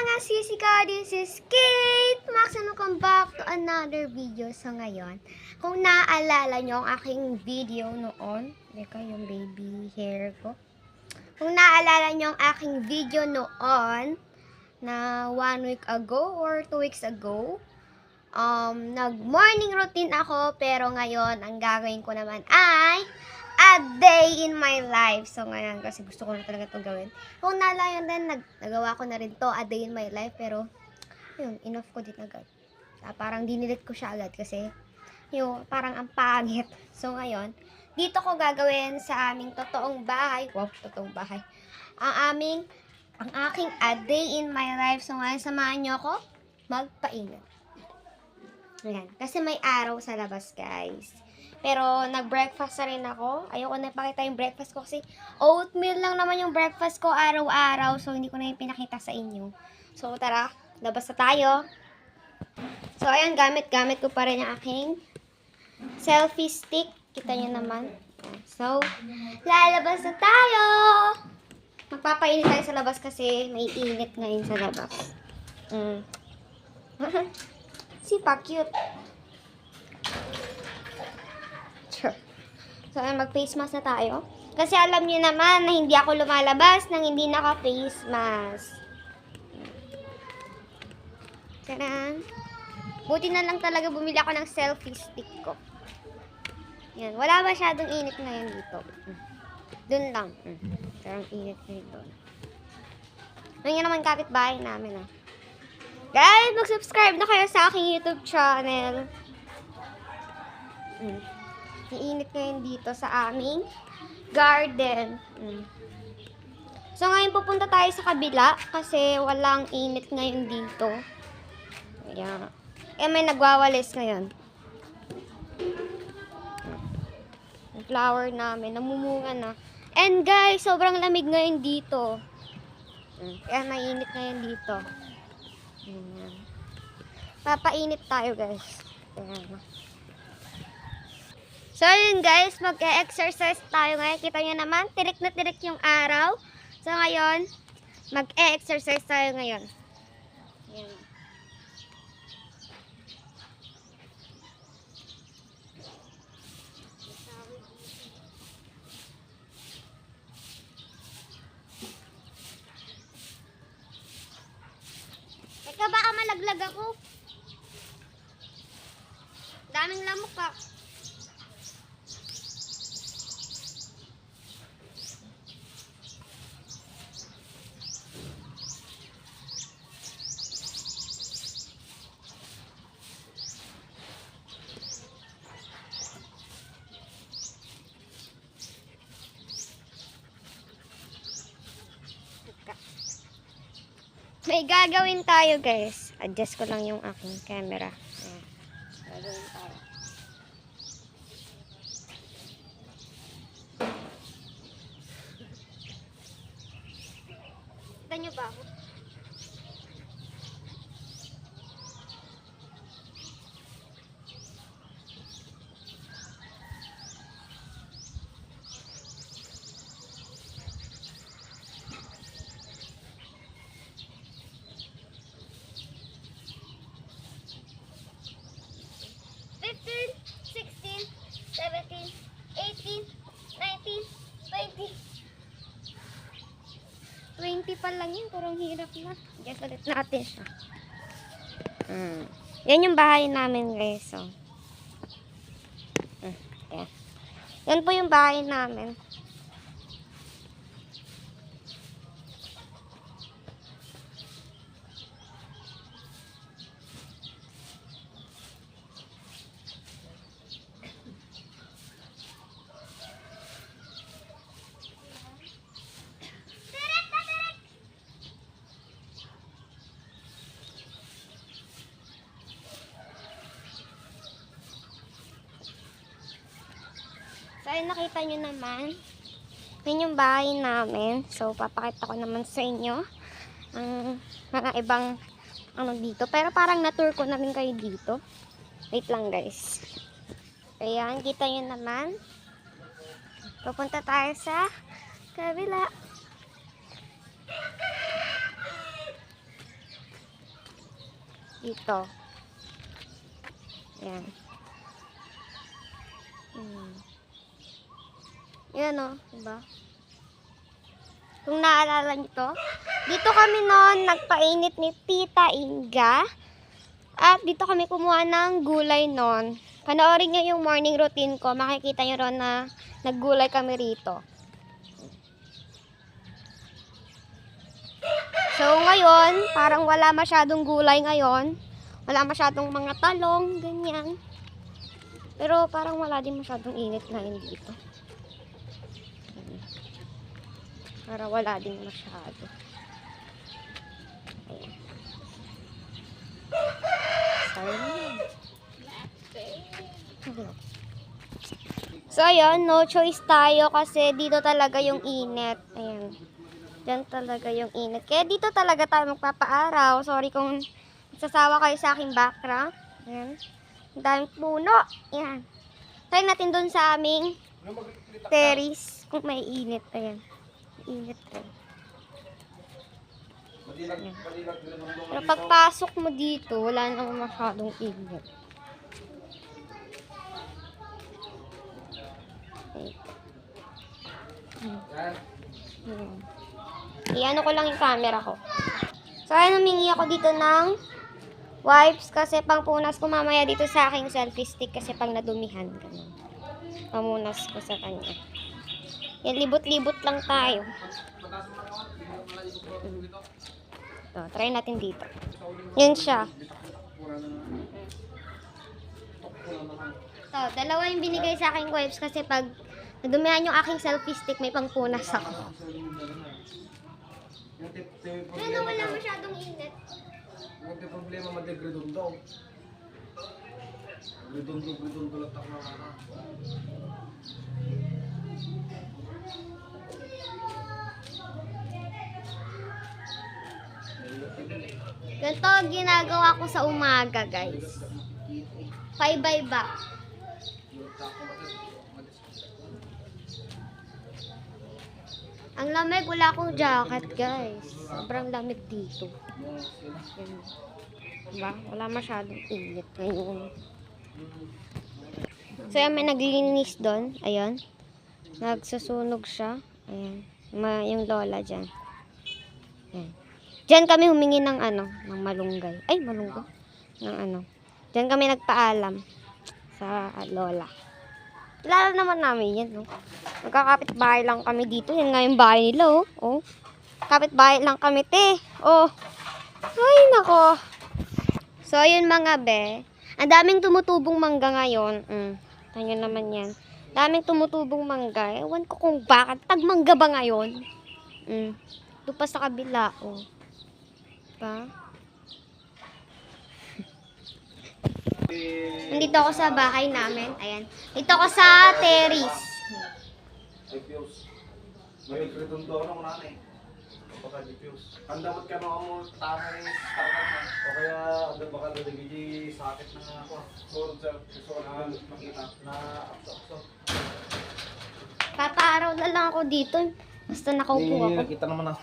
mga sisika, this is Kate Max and welcome back to another video. So ngayon, kung naaalala nyo ang aking video noon, teka yung baby hair ko. Kung naaalala nyo ang aking video noon, na 1 week ago or 2 weeks ago, nag-morning routine ako, pero ngayon, ang gagawin ko naman ay a day in my life. So ngayon, kasi gusto ko na talaga itong gawin. Kung nalayan din, nagawa ko na rin to, a day in my life, pero yun, enough ko din agad. Parang dinilit ko siya agad kasi yun, parang ang pangit. So ngayon, dito ko gagawin sa aming totoong bahay. Wow, totoong bahay. Ang aking a day in my life. So ngayon, samahan nyo ako magpaingat. Ayan, kasi may araw sa labas, guys. Pero nag-breakfast na rin ako. Ayoko na ipakita yung breakfast ko kasi oatmeal lang naman yung breakfast ko araw-araw. So hindi ko na yung pinakita sa inyo. So tara, labas na tayo. So ayan, gamit ko pa rin yung aking selfie stick. Kita nyo naman. So, lalabas na tayo! Magpapainit tayo sa labas kasi may init ngayon sa labas. Sipa, cute. Sure. So, mag-face mask na tayo. Kasi alam niyo naman na hindi ako lumalabas nang hindi naka-face mask. Tadaan. Buti na lang talaga bumili ako ng selfie stick ko. Yan. Wala masyadong init ngayon dito. Doon lang. Parang init ngayon doon. Ngayon naman kapitbahay namin, ah. Guys, mag-subscribe na kayo sa aking YouTube channel. Iinit ngayon dito sa aming garden. So, ngayon pupunta tayo sa kabila kasi walang init ngayon dito. Ayan. May nagwawalis ngayon. Yung flower namin, namumunga na. And guys, sobrang lamig ngayon dito. Kaya mainit ngayon dito. Ayan. Papainit tayo, guys. Ayan. So, yun guys, mag-e-exercise tayo ngayon. Kita nyo naman, tirik na tirik yung araw. So, ngayon, mag-e-exercise tayo ngayon. Ayan. Teka, baka malaglag ako. Daming lamok pa. May gagawin tayo, guys. Adjust ko lang yung aking camera. Ayan. Gagawin tayo. Kita nyo ba ako? Pa lang yun, parang hirap na. Guess ulit natin siya. Yan yung bahay namin, guys. So. Yeah. Yan po yung bahay namin. So, ay nakita nyo naman. Yan yung bahay namin. So, papakita ko naman sa inyo ang mga ibang ano dito. Pero parang na-tour ko na rin kayo dito. Wait lang, guys. Ayan, kita nyo naman. Pupunta tayo sa kabila. Dito. Ayan. Yan o, diba? Kung naalala nyo to, dito kami noon nagpainit ni Tita Inga. At dito kami kumuha ng gulay noon. Panoorin nyo yung morning routine ko. Makikita nyo ron na naggulay kami rito. So ngayon, parang wala masyadong gulay ngayon. Wala masyadong mga talong, ganyan. Pero parang wala din masyadong init ngayon dito. Para wala din masyado. Ayan. So, ayun, no choice tayo kasi dito talaga yung init. Ayan. Diyan talaga yung init. Kaya dito talaga tayo magpapaaraw. Sorry kung sasawa kayo sa aking background. Ayan. Ang daming puno. Ayan. Try natin dun sa aming terrace kung may init. Ayan. Init rin. Ayan. Pero pagpasok mo dito, wala namang masyadong init. Iano ko lang yung camera ko. So, ayun, humingi ako dito ng wipes kasi pangpunas ko mamaya dito sa aking selfie stick kasi pang nadumihan. Ganun. Pamunas ko sa kanya. Yan, libot-libot lang tayo. So, try natin dito. Yan siya. So, dalawa yung binigay sa aking wipes kasi pag nadumihan yung aking selfie stick, may pangpunas ako. Ano, wala masyadong init. Hindi problema madegritundo. Gritundo lang tak na ka. Ganito ang ginagawa ko sa umaga, guys. Paiba-iba. Ang lamig, wala akong jacket, guys. Sobrang lamig dito. Yan. Diba? Wala masyadong init ngayon. So, yan, may naglilinis doon. Ayan. Nagsusunog siya. Ayan. Yung lola dyan. Ayan. Diyan kami humingi ng ng malunggay. Ay, malunggay. Ng Diyan kami nagpaalam sa lola. Kilala naman namin yan, no? Magkakapit-bahay lang kami dito. Yan nga yung bahay nila, oh. Oh. Kapit-bahay lang kami, te. Oh. Ay, nako. So, ayun mga be. Ang daming tumutubong mangga ngayon. Tanyo naman yan. Daming tumutubong mangga. Ewan ko kung bakit. Tagmangga ba ngayon? Ito pa sa kabila, oh. Diba? Nandito ako sa bahay namin. Ayan. Dito ako sa terrace. Ay, Pius. May gritundo ako na muna eh. Baka di Pius. Andamot ka na mo tama yung startup na. O kaya, baka nagiging sakit na ako. Surod sa gusto ko na makita na akso. Papaaraw na lang ako dito. Basta nakaupo ako. Kita naman na.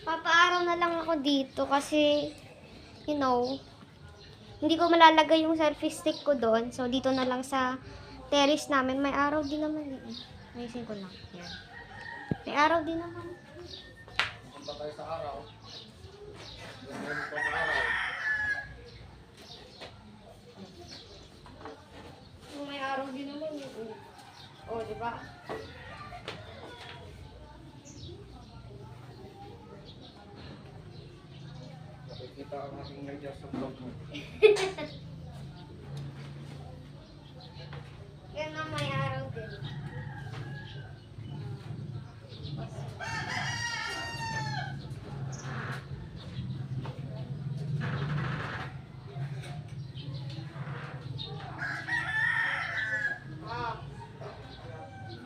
Papaaraw na lang ako dito kasi, you know, hindi ko malalagay yung selfie stick ko doon. So, dito na lang sa terrace namin. May araw din naman. Ayusin ko lang. Yan. May araw din naman. Punta tayo sa araw. Ganyan pa sa araw. May araw din naman. Oh, di ba? Nakikita ang aking media sa vlog mo. Yan na may araw din.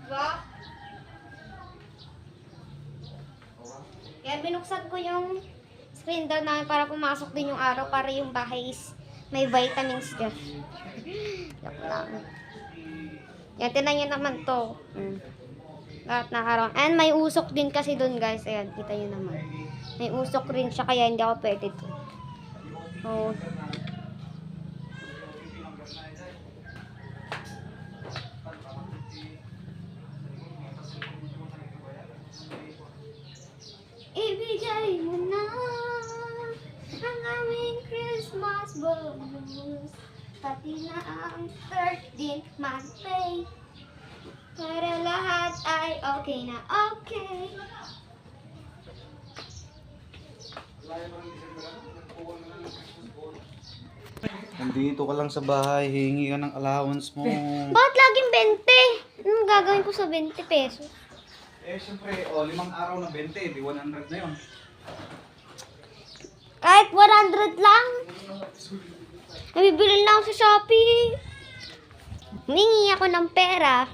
Diba? Kaya binuksan ko yung screen door namin para pumasok din yung araw para yung bahay is may vitamins dyan. Yak lang. Yan, tinan nyo naman to. Lahat na araw. And may usok din kasi dun, guys. Ayan, kita nyo naman. May usok rin siya kaya hindi ako pwede to. Oo. Ibigay mo na ang aming Christmas bonus, pati na ang 13th month pay, para lahat ay okay na okay. Nandito ka lang sa bahay, hingi ka ng allowance mo. Bakit laging 20? Anong gagawin ko sa 20 pesos? Eh, syempre, 5 araw na 20, di 100 na yun. Kahit 100 lang. Nabibili na ako sa Shopee. Humingi ako ng pera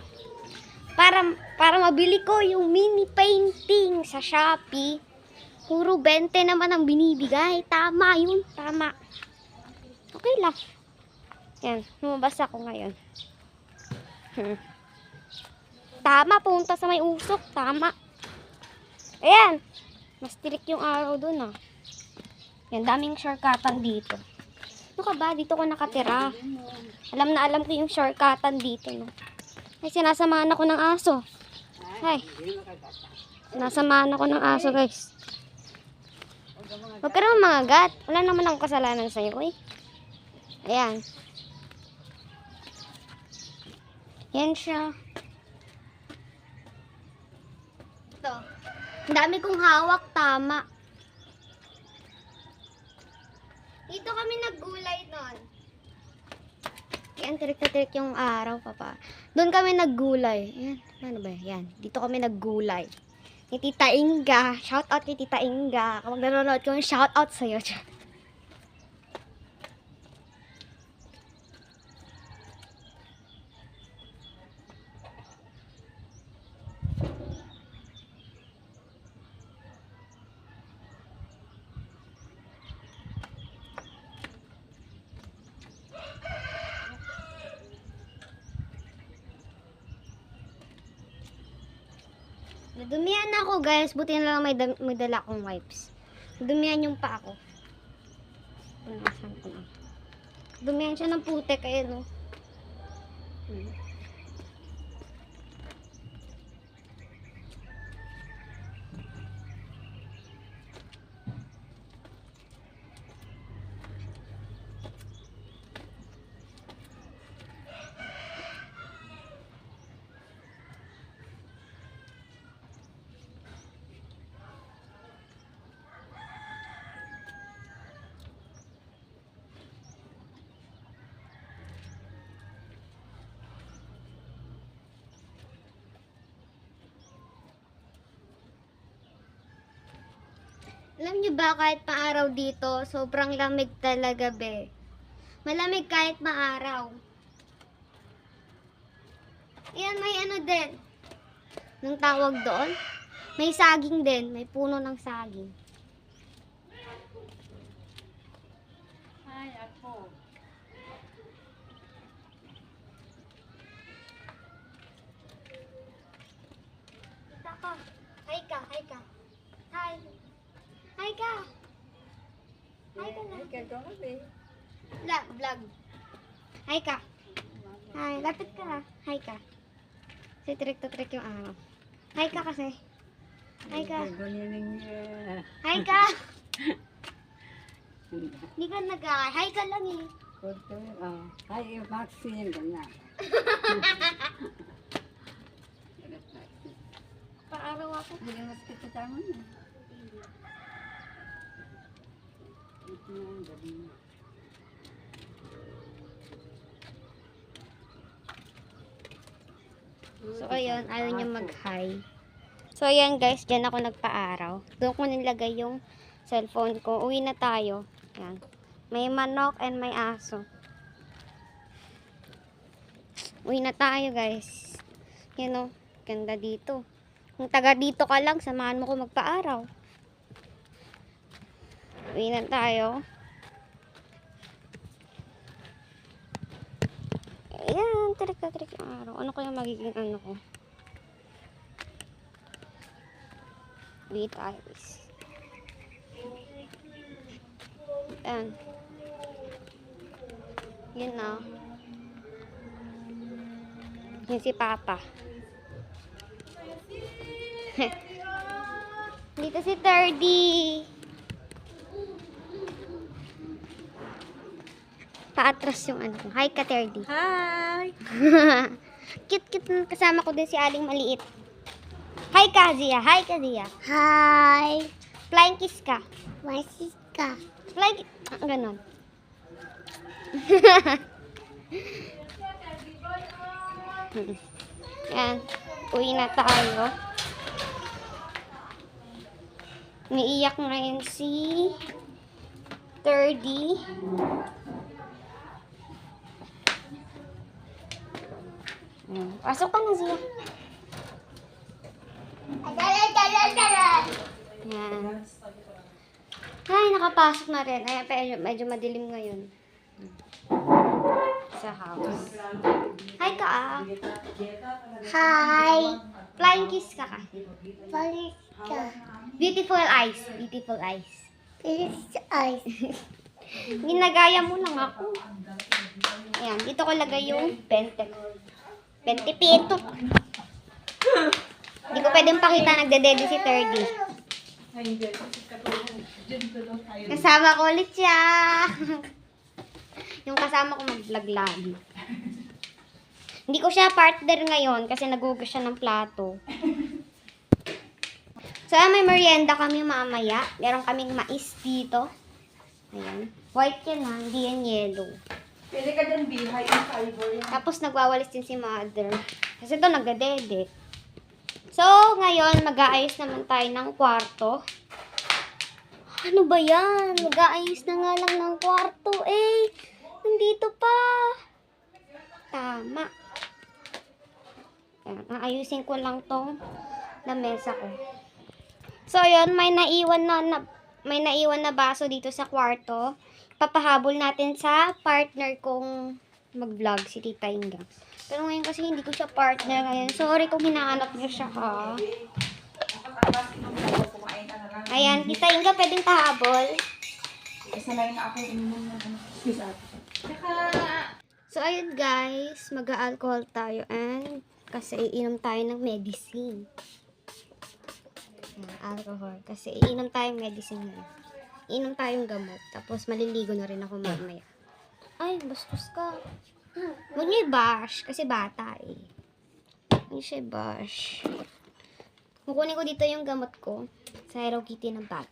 para mabili ko yung mini painting sa Shopee. Puro 20 naman ang binibigay. Tama yun, tama. Okay lang. Yan, lumabas ako ngayon. Tama, punta sa may usok. Tama. Ayan. Mas tirik yung araw dun ah. Yan, daming shortcutan dito. Ano ka ba? Dito ko nakatira. Alam na alam ko yung shortcutan dito. No? Ay, sinasamahan ako ng aso. Ay. Sinasamahan ako ng aso, guys. Huwag ka naman mga gat. Wala naman akong kasalanan sa'yo, eh. Ayan. Yan siya. Ito. Ang dami kong hawak, tama. Dito kami naggulay nun. Yan, tirik na tirik yung araw, papa. Doon kami naggulay. Yan, ano ba? Yan. Dito kami naggulay. Ni Tita Inga. Shout out kay Tita Inga. Kapag nanonood ko, shout out sa'yo. Nadumihan ako, guys. Buti na lang may dala akong wipes. Nadumihan yung pa ako. Punasan ko na. Dumihan siya ng putek, ayan, no. Alam niyo ba, kahit maaraw dito, sobrang lamig talaga, be. Malamig kahit maaraw. Ayan, may ano din. Nang tawag doon? May saging din. May puno ng saging. Ay, ako. Kita ka. Hi ka, hi ka. Hi. Hi ka. Hi ka na. Ay, kagabi. Vlog. Hi ka. Hi, lapit ka. Hi ka. Kasi trick to trick yung araw. Hi ka kasi. Hi ka. Guniling Hi ka. Hindi ka hi ka lang eh. Kuto. Ay, vaccine ka na. Paaraw ako. Hindi mas kita tama na. Ito na ang gabi na. So, ayun. Ayaw niya mag-hi. So, ayan guys. Diyan ako nagpa-araw. Doon ko nilagay yung cellphone ko. Uwi na tayo. Ayan. May manok and may aso. Uwi na tayo guys. Yan o. Ganda dito. Kung taga dito ka lang, samahan mo ko magpa-araw. Uwi na tayo. Ayan, tirik na tirik yung araw. Ano kaya magiging ano ko? Uwi tayo guys. Ayan. Yun na. Yun si Papa. Dito si Terdy. Paatras yung ano ko. Hi ka, Terdy. Hi! Cute-cute na kasama ko din si Aling Maliit. Hi ka, Zia. Hi ka, Zia. Hi. Flying kiss ka. Flying kiss ka. Flying kiss. Ganon. Yan. Uwi na tayo. Umiiyak ngayon si Terdy. Pasok ka na, Zia. Yan. Ay, nakapasok na rin. Ay, medyo madilim ngayon. Sa house. Hi ka, ah. Hi. Flying kiss ka ka. Flying ka. Beautiful eyes. Beautiful eyes. Beautiful eyes. Ginagaya mo lang ako. Ayan, dito ko lagay yung 20 pito. Hindi ko pwedeng pakita nagdedede si Terdy. Kasama ko ulit siya. Yung kasama ko mag-vlog lagi. Hindi ko siya partner ngayon kasi nagugas siya ng plato. So, may merienda kami mamaya. Meron kaming mais dito. Ayan. White yan ha, hindi yan yellow. Pili ka dyan, bihay yung fiber yan. Tapos nagwawalis din si mother. Kasi ito nagdedede. So, ngayon mag-aayos naman tayo ng kwarto. Ano ba yan? Mag-aayos na nga lang ng kwarto eh. Nandito pa. Tama. Ayan, aayusin ko lang tong lamesa ko. So, yun, may naiwan na baso dito sa kwarto. Papahabol natin sa partner kong mag-vlog, si Tita Inga. Pero ngayon kasi hindi ko siya partner ngayon. Sorry kung hinahanap niyo siya, ha. Ayan, Tita Inga, pwedeng pahabol. Sanay na ako inumin na ano. So, ayun guys, mag-alcohol tayo and kasi iinom tayo ng medicine. Ayan, alcohol. Kasi iinom tayong medicine ngayon. Iinom tayong gamot. Tapos maliligo na rin ako mamaya. Ay, bastos ka. Huwag niyo i-bash. Kasi bata eh. Huwag niyo siya i-bash. Kukunin ko dito yung gamot ko. Sa Hello Kitty na bag.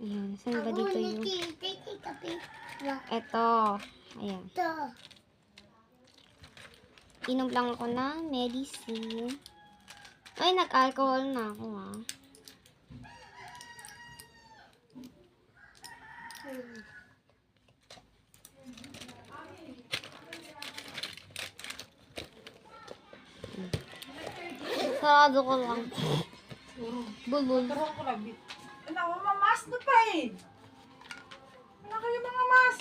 Ayan. Saan ba dito yung... Eto. Ayan. Inom lang ako ng medicine. Ay, nag-alcohol na ako ha. Sarado ko lang. Bulbul. Ano, mamamas na pa eh. Wala kayo mga mas.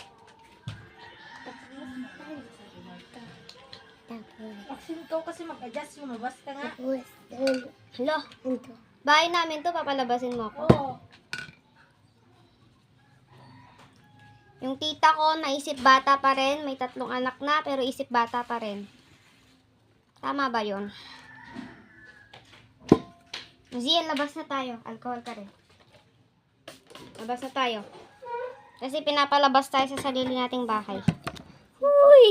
Vaccine to kasi mag-adjust yung mabas ka nga. Hala. Bahay namin to, papalabasin mo ako. Oo. Yung tita ko, naisip bata pa rin. May 3 anak na, pero isip bata pa rin. Tama ba yun? Zian, labas na tayo. Alcohol ka rin. Labas na tayo. Kasi pinapalabas tayo sa sarili nating bahay. Huy!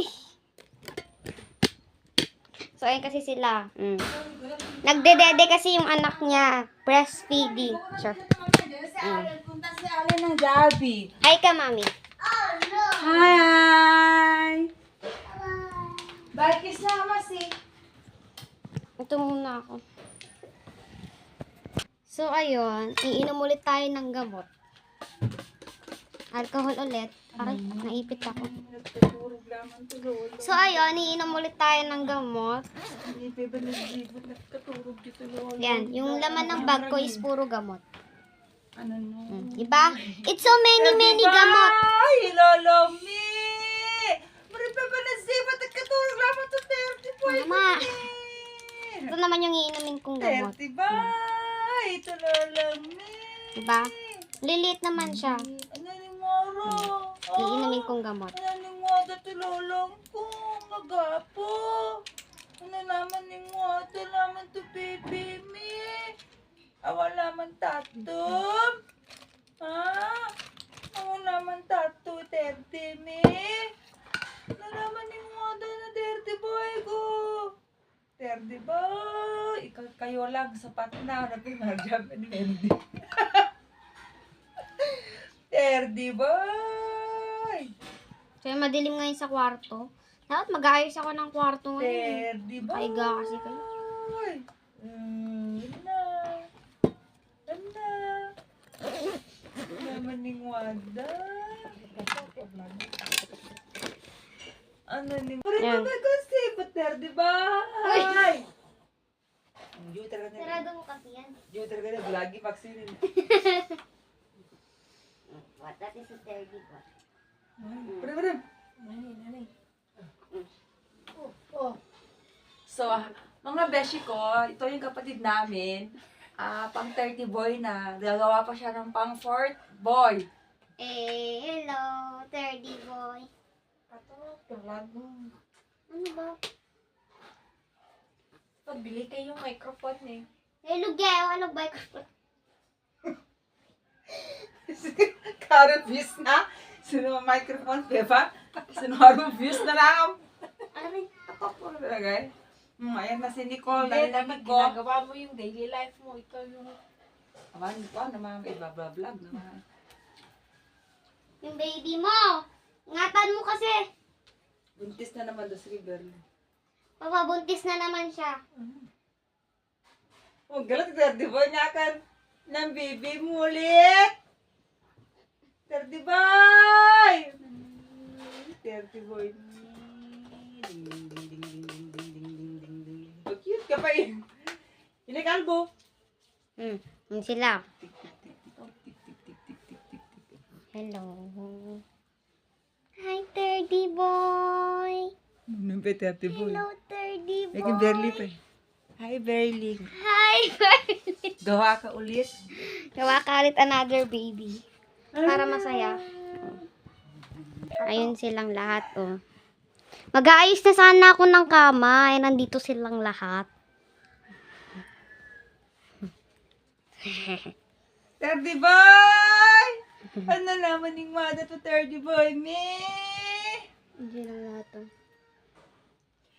So, ayun kasi sila. Nagdedede kasi yung anak niya. Breastfeeding. Sure. Punta si Allen ng Gabi. Hi ka, mami. Hi! Bakit na mas eh? Ito muna ako. So, ayun. Iinom ulit tayo ng gamot. Alcohol ulit. Aray, naipit ako. Nagtutulog lamang tulog. So, ayun. Iinom ulit tayo ng gamot. Hindi pa ba naglibot? Nagkatulog dito lolo. Yan. Yung laman ng bag ko is puro gamot. Ano no? Diba? It's so many gamot. Ay, lolo me! Mari pa ba nagsibot? Nagkatulog lamang to 30 Mama. Ito naman yung iinumin kong gamot. 30 ba? Ito lolo me! Diba? Lilit naman siya. Ano ni Moro? Iinumin kong gamot. Naningwada tulolong ko. Nagapo. Ano naman ningwada naman to baby me. Awa naman tatom. Ha? Awa naman tato, terte me. Ano naman ningwada na terte boy ko. Terte boy. Ikaw kayo lang sapat na. Napinarjam ni Mendy. Terte boy. So, madilim ngayon sa kwarto. Dapat mag-aayos ako ng kwarto ngayon. Terde boy. Kaiga kasi kayo. Naman ni Wanda. Ano ni Yan. kasi, buter, di ba? Ay! Juter ka na. Sarado mo kasi yan. Juter ka na, lagi vaccine. What? That is a dirty one. Pre. So, mga beshi ko, ito yung kapatid namin. Pang 30 boy na. Gagawa pa siya ng pang 4th boy. Eh, hello, dirty boy. Ano ba? Pagbili kayo yung microphone eh. Hello, Gayo. Ano ba? Karo views na. Sino microphone, diba? Sino harong views na lang. Aray. Ako po talaga eh. Ayan na si Nicole. Hindi, Narinig dapat ko. ginagawa mo yung daily life mo. Ikaw yung... Aman ko naman, iba-vlog naman. Yung baby mo. Ingatan mo kasi. Buntis na naman doon si Beverly. Papabuntis na naman siya. Oh, galat, Terdi Boy niya kan. Ng baby mo ulit. Terdi Boy! Terdi Boy. Ding, ding, ding, ding, ding, ding, ding, ding, ding, ding, ding. Oh, cute ka pa eh. Ini kalbo. Yun sila. Tik, tik, tik, tik, tik, tik, tik, tik, tik, tik, tik. Hello. Hi, dirty boy. Nung pa Terdi Boy. Hello, dirty boy. Naging Berly pa eh. Hi, Berly. Hi, Berly. Gawa ka ulit. Gawa ka ulit another baby. Para masaya. Ayun silang lahat, oh. Mag-aayos na sana ako ng kama. Eh, nandito silang lahat. Terdi Boy! Ano naman yung mada to Terdi Boy, me? Hindi lang lahat, oh.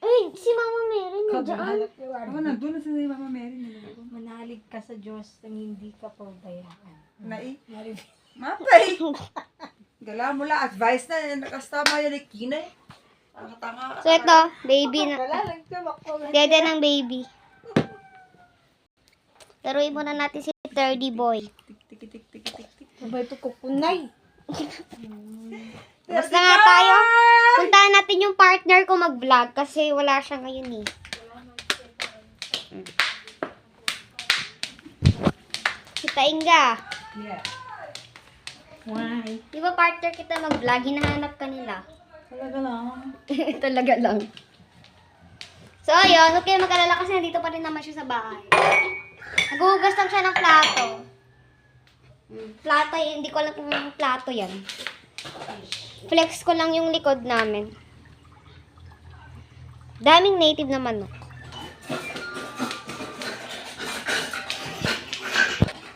Ay, si Mama Mary nandiyan. Ako nandun na sa Mama Mary nila. Manalig ka sa Diyos nang hindi ka pabayaan. Nai? Narig. Mapay! Gala mo lang, advice na, nakastama yan ni Kina eh. Tanga-tanga. So, ito, baby na. Wala lang tumak ko. Dede ng baby. Laruin muna natin si Dirty Boy. Tik, tik, tik, tik, tik, tik. Sabay ito kukunay. Basta nga tayo. Puntahan natin yung partner ko mag-vlog kasi wala siya ngayon eh. Si Tainga. Yeah. Why? Di ba partner kita mag-vlog? Hinahanap ka nila. Talaga lang. Talaga lang. So, ayun. Huwag kayo mag-alala kasi nandito pa rin naman siya sa bahay. Naghuhugas lang siya ng plato. Plato, hindi ko alam kung plato yan. Flex ko lang yung likod namin. Daming native na manok.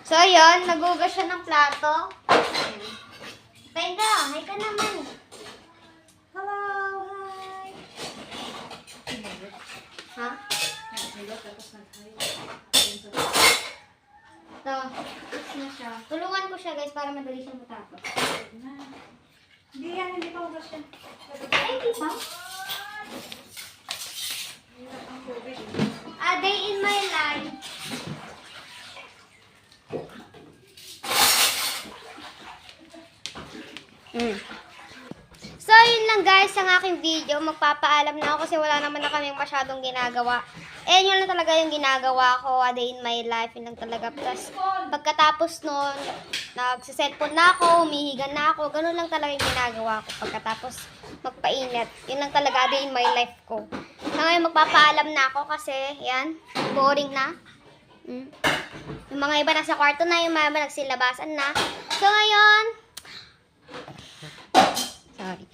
So, ayun. Naghuhugas siya ng plato. Tenga, hi ka naman. Hello, hi. Ha? Ito, fix na siya. Tulungan ko siya guys para madali siyang matapos. Hindi yan, hindi pa ubas yan. Ay, di ba? A day in my life. So, yun lang guys ang aking video. Magpapaalam na ako kasi wala naman na kaming masyadong ginagawa. Eh, yun lang talaga yung ginagawa ko. A day in my life. Yun lang talaga. Plus, pagkatapos nun, nagsiselfon na ako, humihiga na ako. Ganun lang talaga yung ginagawa ko. Pagkatapos magpainit. Yun lang talaga a day in my life ko. So, ngayon magpapaalam na ako kasi, yan, boring na. Yung mga iba nasa kwarto na, yung mga iba nagsilabasan na. So, ngayon, Sorry.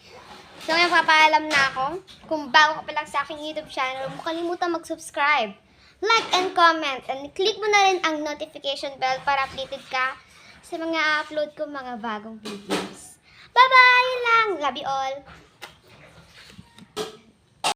So, ngayon papaalam na ako. Kung bago ka pa lang sa aking YouTube channel, huwag mo kalimutan mag-subscribe, like, and comment. And click mo na rin ang notification bell para updated ka sa mga upload ko mga bagong videos. Bye-bye! Yun lang. Love you all.